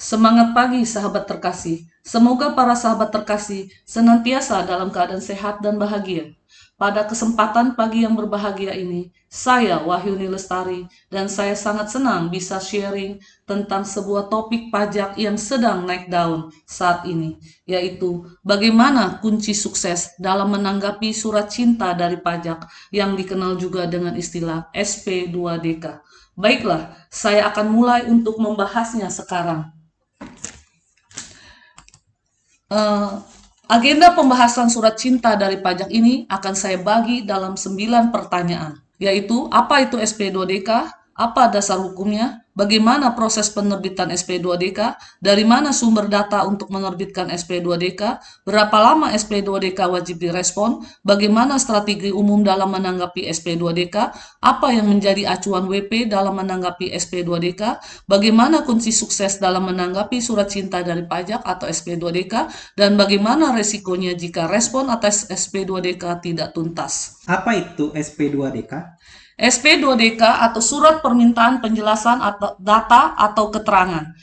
Semangat pagi sahabat terkasih. Semoga para sahabat terkasih senantiasa dalam keadaan sehat dan bahagia. Pada kesempatan pagi yang berbahagia ini, saya Wahyuni Lestari dan saya sangat senang bisa sharing tentang sebuah topik pajak yang sedang naik daun saat ini, yaitu bagaimana kunci sukses dalam menanggapi surat cinta dari pajak yang dikenal juga dengan istilah SP2DK. Baiklah, saya akan mulai untuk membahasnya sekarang. Eh, Agenda pembahasan surat cinta dari pajak ini akan saya bagi dalam 9 pertanyaan, yaitu apa itu SP2DK, apa dasar hukumnya, bagaimana proses penerbitan SP2DK, dari mana sumber data untuk menerbitkan SP2DK, berapa lama SP2DK wajib direspon, bagaimana strategi umum dalam menanggapi SP2DK, apa yang menjadi acuan WP dalam menanggapi SP2DK, bagaimana kunci sukses dalam menanggapi surat cinta dari pajak atau SP2DK, dan bagaimana resikonya jika respon atas SP2DK tidak tuntas. Apa itu SP2DK? SP2DK atau Surat Permintaan Penjelasan atau Data atau Keterangan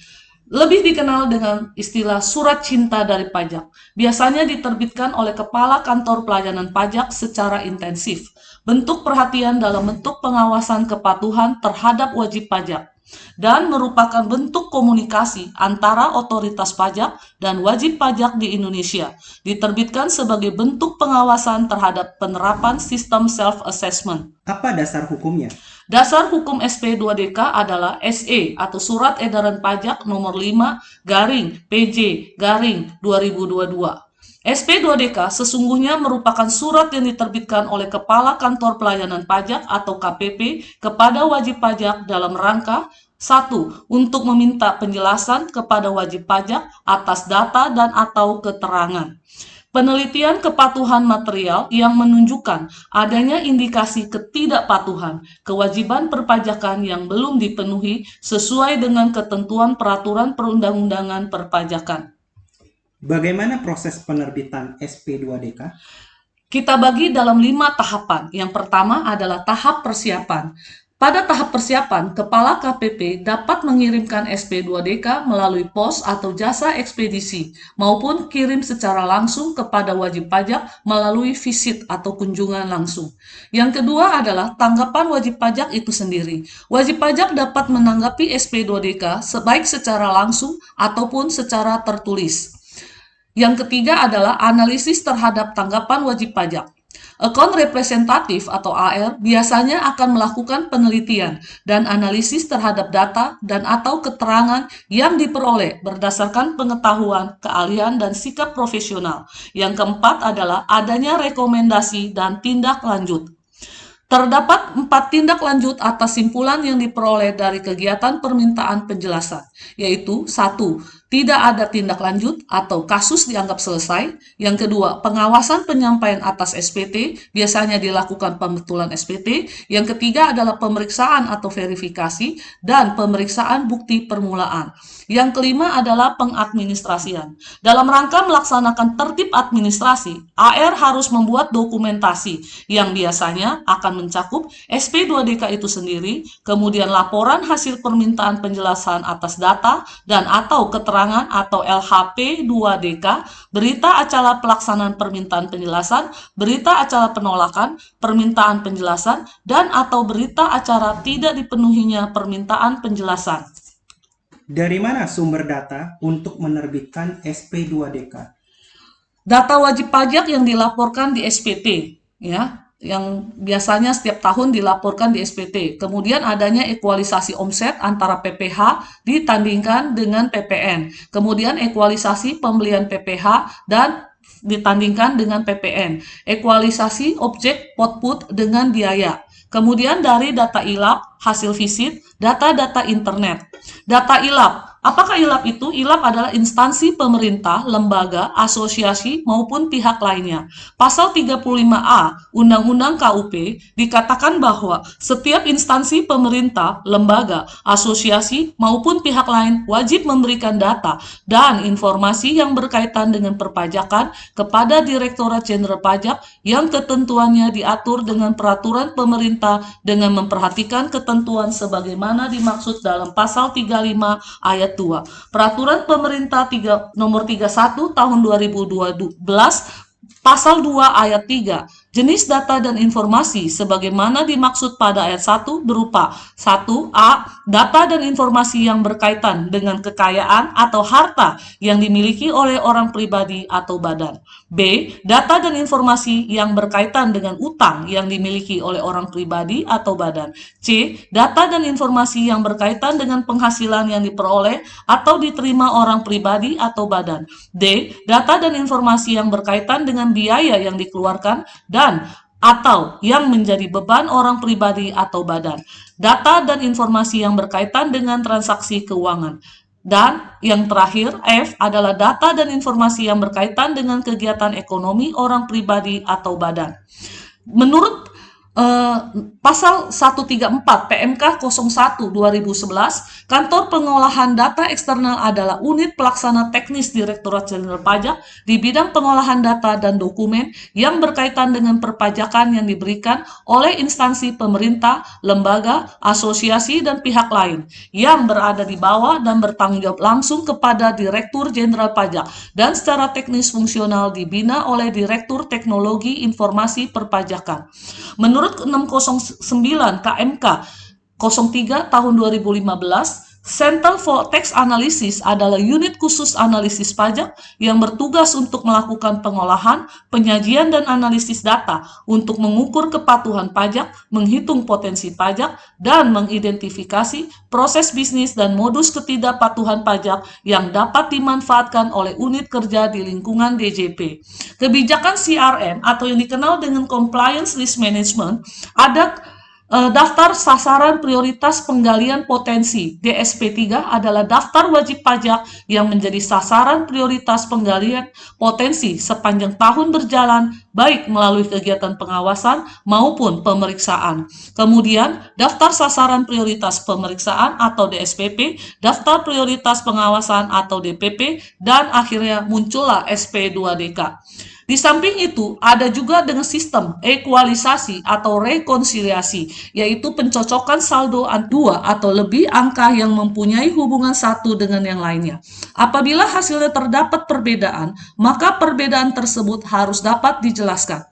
lebih dikenal dengan istilah surat cinta dari pajak. Biasanya diterbitkan oleh Kepala Kantor Pelayanan Pajak secara intensif. Bentuk perhatian dalam bentuk pengawasan kepatuhan terhadap wajib pajak dan merupakan bentuk komunikasi antara otoritas pajak dan wajib pajak di Indonesia. Diterbitkan sebagai bentuk pengawasan terhadap penerapan sistem self-assessment. Apa dasar hukumnya? Dasar hukum SP2DK adalah SE atau Surat Edaran Pajak nomor 5/PJ/2022. SP2DK sesungguhnya merupakan surat yang diterbitkan oleh Kepala Kantor Pelayanan Pajak atau KPP kepada wajib pajak dalam rangka 1. Untuk meminta penjelasan kepada wajib pajak atas data dan atau keterangan. Penelitian kepatuhan material yang menunjukkan adanya indikasi ketidakpatuhan kewajiban perpajakan yang belum dipenuhi sesuai dengan ketentuan peraturan perundang-undangan perpajakan. Bagaimana proses penerbitan SP2DK? Kita bagi dalam 5 tahapan. Yang pertama adalah tahap persiapan. Pada tahap persiapan, Kepala KPP dapat mengirimkan SP2DK melalui pos atau jasa ekspedisi maupun kirim secara langsung kepada wajib pajak melalui visit atau kunjungan langsung. Yang kedua adalah tanggapan wajib pajak itu sendiri. Wajib pajak dapat menanggapi SP2DK baik secara langsung ataupun secara tertulis. Yang ketiga adalah analisis terhadap tanggapan wajib pajak. Account representatif atau AR biasanya akan melakukan penelitian dan analisis terhadap data dan atau keterangan yang diperoleh berdasarkan pengetahuan, keahlian, dan sikap profesional. Yang keempat adalah adanya rekomendasi dan tindak lanjut. Terdapat 4 tindak lanjut atas simpulan yang diperoleh dari kegiatan permintaan penjelasan, yaitu 1. Tidak ada tindak lanjut atau kasus dianggap selesai. Yang kedua, pengawasan penyampaian atas SPT, biasanya dilakukan pembetulan SPT. Yang ketiga adalah pemeriksaan atau verifikasi dan pemeriksaan bukti permulaan. Yang kelima adalah pengadministrasian. Dalam rangka melaksanakan tertib administrasi, AR harus membuat dokumentasi yang biasanya akan mencakup SP2DK itu sendiri, kemudian laporan hasil permintaan penjelasan atas data dan atau keterangan atau LHP2DK, berita acara pelaksanaan permintaan penjelasan, berita acara penolakan permintaan penjelasan, dan atau berita acara tidak dipenuhinya permintaan penjelasan. Dari mana sumber data untuk menerbitkan SP2DK? Data wajib pajak yang dilaporkan di SPT, ya, yang biasanya setiap tahun dilaporkan di SPT. Kemudian adanya ekualisasi omset antara PPH ditandingkan dengan PPN. Kemudian ekualisasi pembelian PPH dan ditandingkan dengan PPN. Ekualisasi objek output dengan biaya. Kemudian dari data ILAP, hasil visit, data-data internet. Data ILAP, apakah ILAP itu? ILAP adalah instansi pemerintah, lembaga, asosiasi, maupun pihak lainnya. Pasal 35A Undang-Undang KUP dikatakan bahwa setiap instansi pemerintah, lembaga, asosiasi, maupun pihak lain wajib memberikan data dan informasi yang berkaitan dengan perpajakan kepada Direktorat Jenderal Pajak yang ketentuannya diatur dengan peraturan pemerintah dengan memperhatikan ketentuan sebagaimana dimaksud dalam pasal 35 ayat ayat 2. Peraturan Pemerintah nomor 31 tahun 2012 Pasal 2 ayat 3. Jenis data dan informasi sebagaimana dimaksud pada ayat 1 berupa 1a. Data dan informasi yang berkaitan dengan kekayaan atau harta yang dimiliki oleh orang pribadi atau badan. B. Data dan informasi yang berkaitan dengan utang yang dimiliki oleh orang pribadi atau badan. C. Data dan informasi yang berkaitan dengan penghasilan yang diperoleh atau diterima orang pribadi atau badan. D. Data dan informasi yang berkaitan dengan biaya yang dikeluarkan dan atau yang menjadi beban orang pribadi atau badan. Data dan informasi yang berkaitan dengan transaksi keuangan. Dan yang terakhir, F adalah data dan informasi yang berkaitan dengan kegiatan ekonomi orang pribadi atau badan. Menurut Pasal 134 PMK 01 2011, Kantor Pengolahan Data Eksternal adalah unit pelaksana teknis Direktorat Jenderal Pajak di bidang pengolahan data dan dokumen yang berkaitan dengan perpajakan yang diberikan oleh instansi pemerintah, lembaga, asosiasi, dan pihak lain yang berada di bawah dan bertanggung jawab langsung kepada Direktur Jenderal Pajak dan secara teknis fungsional dibina oleh Direktur Teknologi Informasi Perpajakan. Menurut 609 KMK 03 tahun 2015, Center for Tax Analysis adalah unit khusus analisis pajak yang bertugas untuk melakukan pengolahan, penyajian, dan analisis data untuk mengukur kepatuhan pajak, menghitung potensi pajak, dan mengidentifikasi proses bisnis dan modus ketidakpatuhan pajak yang dapat dimanfaatkan oleh unit kerja di lingkungan DJP. Kebijakan CRM atau yang dikenal dengan Compliance Risk Management ada daftar sasaran prioritas penggalian potensi. DSP3 adalah daftar wajib pajak yang menjadi sasaran prioritas penggalian potensi sepanjang tahun berjalan, baik melalui kegiatan pengawasan maupun pemeriksaan. Kemudian, daftar sasaran prioritas pemeriksaan atau DSPP, daftar prioritas pengawasan atau DPP, dan akhirnya muncullah SP2DK. Di samping itu, ada juga dengan sistem ekualisasi atau rekonsiliasi, yaitu pencocokan saldo dua atau lebih angka yang mempunyai hubungan satu dengan yang lainnya. Apabila hasilnya terdapat perbedaan, maka perbedaan tersebut harus dapat dijelaskan.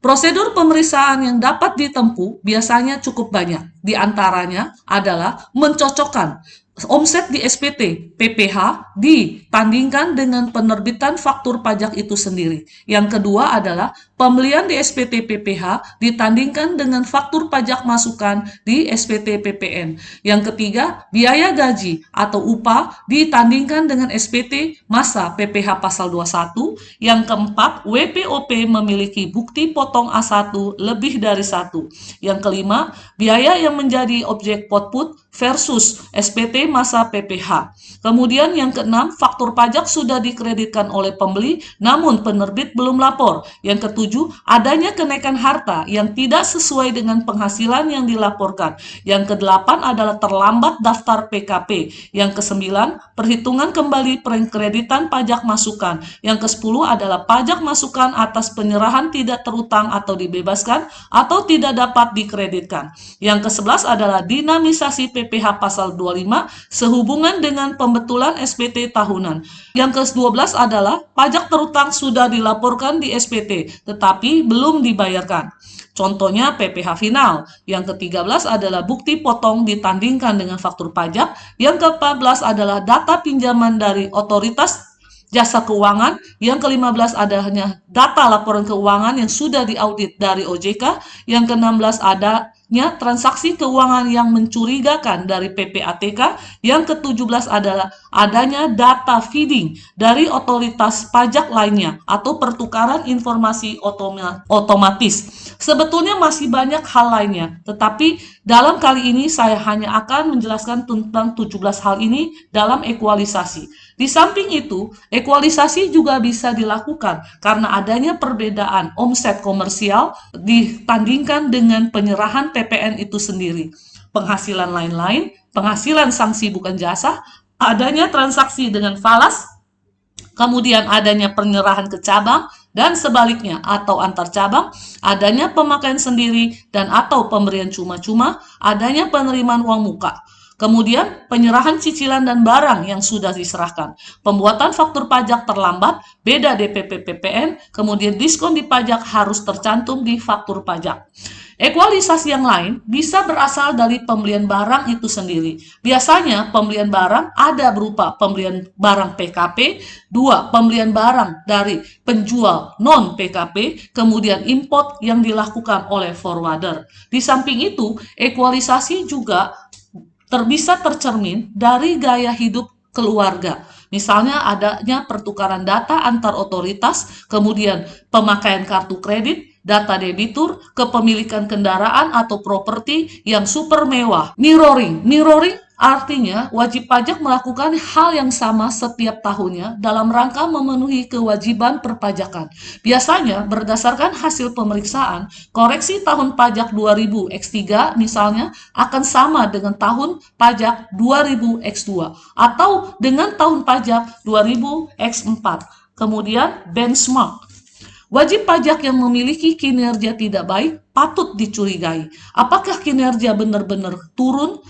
Prosedur pemeriksaan yang dapat ditempuh biasanya cukup banyak. Di antaranya adalah mencocokkan omset di SPT PPH ditandingkan dengan penerbitan faktur pajak itu sendiri. Yang kedua adalah pembelian di SPT PPH ditandingkan dengan faktur pajak masukan di SPT PPN. Yang ketiga, biaya gaji atau upah ditandingkan dengan SPT masa PPH pasal 21. Yang keempat, WPOP memiliki bukti potong A1 lebih dari 1. Yang kelima, biaya yang menjadi objek output versus SPT masa PPH. Kemudian yang keenam, faktur pajak sudah dikreditkan oleh pembeli namun penerbit belum lapor. Yang ketujuh, adanya kenaikan harta yang tidak sesuai dengan penghasilan yang dilaporkan. Yang kedelapan adalah terlambat daftar PKP. Yang kesembilan, perhitungan kembali pengkreditan pajak masukan. Yang kesepuluh adalah pajak masukan atas penyerahan tidak terutang atau dibebaskan atau tidak dapat dikreditkan. Yang kesebelas adalah dinamisasi PPH pasal 25 sehubungan dengan pembetulan SPT tahunan. Yang ke-12 adalah pajak terutang sudah dilaporkan di SPT tetapi belum dibayarkan. Contohnya PPH final. Yang ke-13 adalah bukti potong ditandingkan dengan faktur pajak. Yang ke-14 adalah data pinjaman dari otoritas jasa keuangan. Yang ke-15 adanya data laporan keuangan yang sudah diaudit dari OJK. Yang ke-16 adanya transaksi keuangan yang mencurigakan dari PPATK. Yang ke-17 adalah adanya data feeding dari otoritas pajak lainnya atau pertukaran informasi otomatis. Sebetulnya masih banyak hal lainnya, tetapi dalam kali ini saya hanya akan menjelaskan tentang 17 hal ini dalam ekualisasi. Di samping itu, ekualisasi juga bisa dilakukan karena adanya perbedaan omset komersial ditandingkan dengan penyerahan PPN itu sendiri. Penghasilan lain-lain, penghasilan sanksi bukan jasa, adanya transaksi dengan falas, kemudian adanya penyerahan ke cabang, dan sebaliknya atau antar cabang, adanya pemakaian sendiri dan atau pemberian cuma-cuma, adanya penerimaan uang muka. Kemudian, penyerahan cicilan dan barang yang sudah diserahkan. Pembuatan faktur pajak terlambat, beda DPP PPN, kemudian diskon di pajak harus tercantum di faktur pajak. Ekualisasi yang lain bisa berasal dari pembelian barang itu sendiri. Biasanya pembelian barang ada berupa pembelian barang PKP, dua, pembelian barang dari penjual non-PKP, kemudian import yang dilakukan oleh forwarder. Di samping itu, ekualisasi juga bisa tercermin dari gaya hidup keluarga. Misalnya adanya pertukaran data antar otoritas, kemudian pemakaian kartu kredit, data debitur, kepemilikan kendaraan atau properti yang super mewah. Mirroring artinya wajib pajak melakukan hal yang sama setiap tahunnya dalam rangka memenuhi kewajiban perpajakan. Biasanya berdasarkan hasil pemeriksaan, koreksi tahun pajak 2000 X3 misalnya akan sama dengan tahun pajak 2000 X2 atau dengan tahun pajak 2000 X4. Kemudian benchmark. Wajib pajak yang memiliki kinerja tidak baik patut dicurigai. Apakah kinerja benar-benar turun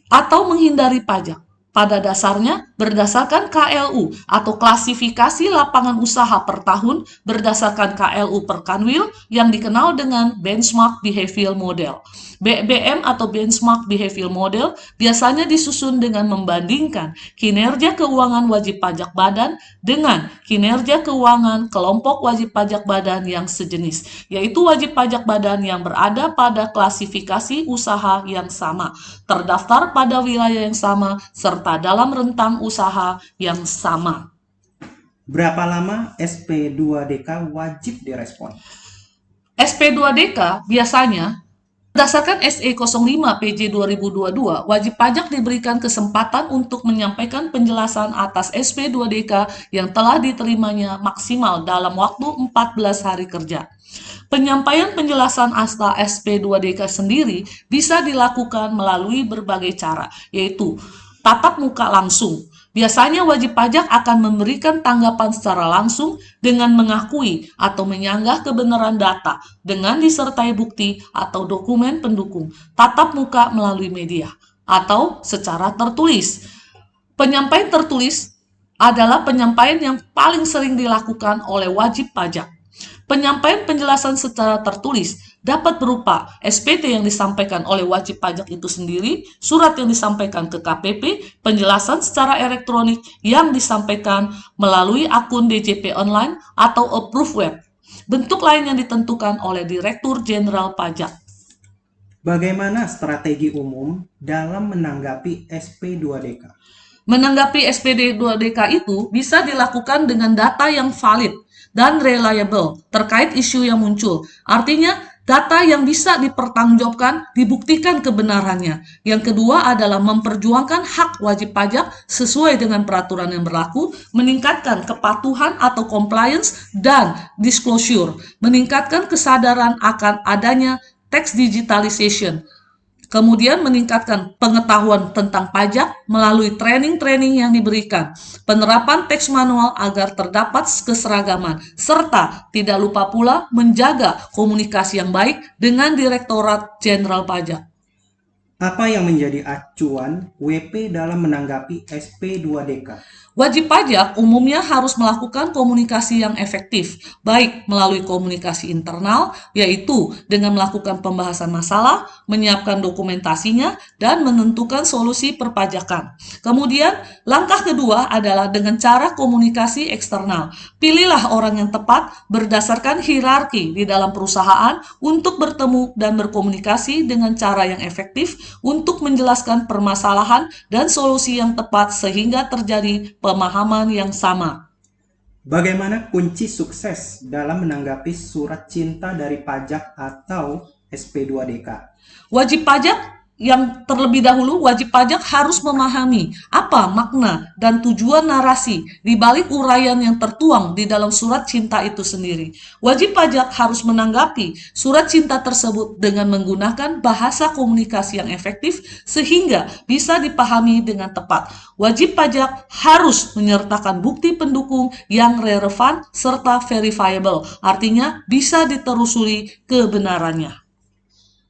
atau menghindari pajak? Pada dasarnya, berdasarkan KLU atau klasifikasi lapangan usaha per tahun berdasarkan KLU per Kanwil yang dikenal dengan Benchmark Behavior Model. BBM atau Benchmark Behavior Model biasanya disusun dengan membandingkan kinerja keuangan wajib pajak badan dengan kinerja keuangan kelompok wajib pajak badan yang sejenis, yaitu wajib pajak badan yang berada pada klasifikasi usaha yang sama, terdaftar pada wilayah yang sama, serta dalam rentang usaha yang sama. Berapa lama SP2DK wajib direspon? SP2DK biasanya berdasarkan SE 05 PJ 2022, wajib pajak diberikan kesempatan untuk menyampaikan penjelasan atas SP2DK yang telah diterimanya maksimal dalam waktu 14 hari kerja. Penyampaian penjelasan asta SP2DK sendiri bisa dilakukan melalui berbagai cara, yaitu tatap muka langsung. Biasanya wajib pajak akan memberikan tanggapan secara langsung dengan mengakui atau menyanggah kebenaran data dengan disertai bukti atau dokumen pendukung, tatap muka melalui media, atau secara tertulis. Penyampaian tertulis adalah penyampaian yang paling sering dilakukan oleh wajib pajak. Penyampaian penjelasan secara tertulis dapat berupa SPT yang disampaikan oleh wajib pajak itu sendiri, surat yang disampaikan ke KPP, penjelasan secara elektronik yang disampaikan melalui akun DJP online atau approve web. Bentuk lain yang ditentukan oleh Direktur Jenderal Pajak. Bagaimana strategi umum dalam menanggapi SP2DK? Menanggapi SPD2DK itu bisa dilakukan dengan data yang valid dan reliable terkait isu yang muncul. Artinya, data yang bisa dipertanggungjawabkan, dibuktikan kebenarannya. Yang kedua adalah memperjuangkan hak wajib pajak sesuai dengan peraturan yang berlaku, meningkatkan kepatuhan atau compliance dan disclosure, meningkatkan kesadaran akan adanya tax digitalization. Kemudian meningkatkan pengetahuan tentang pajak melalui training-training yang diberikan, penerapan teks manual agar terdapat keseragaman, serta tidak lupa pula menjaga komunikasi yang baik dengan Direktorat Jenderal Pajak. Apa yang menjadi acuan WP dalam menanggapi SP2DK? Wajib pajak umumnya harus melakukan komunikasi yang efektif, baik melalui komunikasi internal, yaitu dengan melakukan pembahasan masalah, menyiapkan dokumentasinya, dan menentukan solusi perpajakan. Kemudian, langkah kedua adalah dengan cara komunikasi eksternal. Pilihlah orang yang tepat berdasarkan hierarki di dalam perusahaan untuk bertemu dan berkomunikasi dengan cara yang efektif untuk menjelaskan permasalahan dan solusi yang tepat sehingga terjadi pemahaman yang sama. Bagaimana kunci sukses dalam menanggapi surat cinta dari pajak atau SP2DK? Wajib pajak yang terlebih dahulu, wajib pajak harus memahami apa makna dan tujuan narasi di balik uraian yang tertuang di dalam surat cinta itu sendiri. Wajib pajak harus menanggapi surat cinta tersebut dengan menggunakan bahasa komunikasi yang efektif sehingga bisa dipahami dengan tepat. Wajib pajak harus menyertakan bukti pendukung yang relevan serta verifiable, artinya bisa ditelusuri kebenarannya.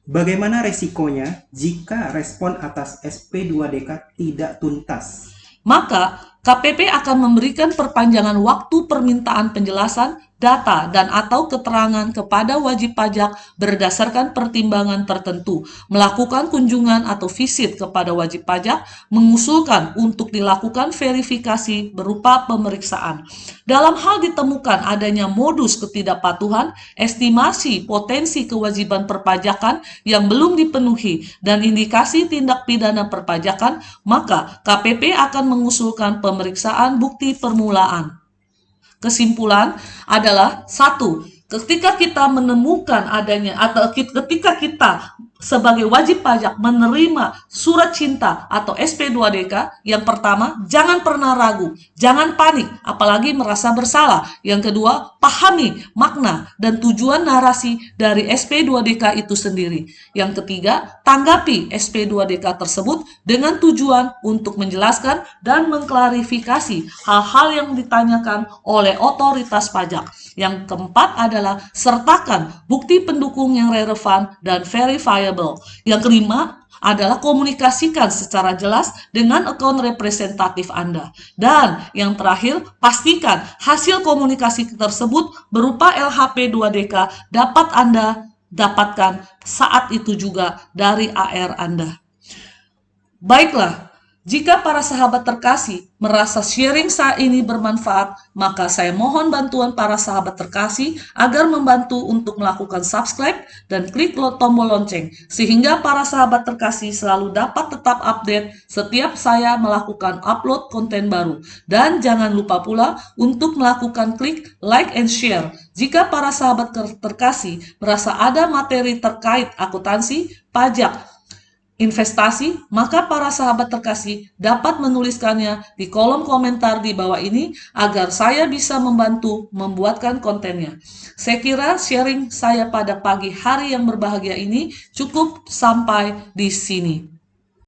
Bagaimana resikonya jika respon atas SP2DK tidak tuntas? Maka KPP akan memberikan perpanjangan waktu permintaan penjelasan data dan atau keterangan kepada wajib pajak berdasarkan pertimbangan tertentu, melakukan kunjungan atau visit kepada wajib pajak, mengusulkan untuk dilakukan verifikasi berupa pemeriksaan. Dalam hal ditemukan adanya modus ketidakpatuhan, estimasi potensi kewajiban perpajakan yang belum dipenuhi, dan indikasi tindak pidana perpajakan, maka KPP akan mengusulkan pemeriksaan bukti permulaan. Kesimpulan adalah satu, ketika kita menemukan adanya atau ketika kita sebagai wajib pajak menerima surat cinta atau SP2DK, yang pertama, jangan pernah ragu, jangan panik, apalagi merasa bersalah. Yang kedua, pahami makna dan tujuan narasi dari SP2DK itu sendiri. Yang ketiga, tanggapi SP2DK tersebut dengan tujuan untuk menjelaskan dan mengklarifikasi hal-hal yang ditanyakan oleh otoritas pajak. Yang keempat adalah sertakan bukti pendukung yang relevan dan verifiable. Yang kelima adalah komunikasikan secara jelas dengan akun representatif Anda. Dan yang terakhir, pastikan hasil komunikasi tersebut berupa LHP2DK dapat Anda dapatkan saat itu juga dari AR Anda. Baiklah, jika para sahabat terkasih merasa sharing saat ini bermanfaat, maka saya mohon bantuan para sahabat terkasih agar membantu untuk melakukan subscribe dan klik tombol lonceng, sehingga para sahabat terkasih selalu dapat tetap update setiap saya melakukan upload konten baru. Dan jangan lupa pula untuk melakukan klik like and share. Jika para sahabat terkasih merasa ada materi terkait akuntansi, pajak, investasi, maka para sahabat terkasih dapat menuliskannya di kolom komentar di bawah ini agar saya bisa membantu membuatkan kontennya. Saya kira sharing saya pada pagi hari yang berbahagia ini cukup sampai di sini.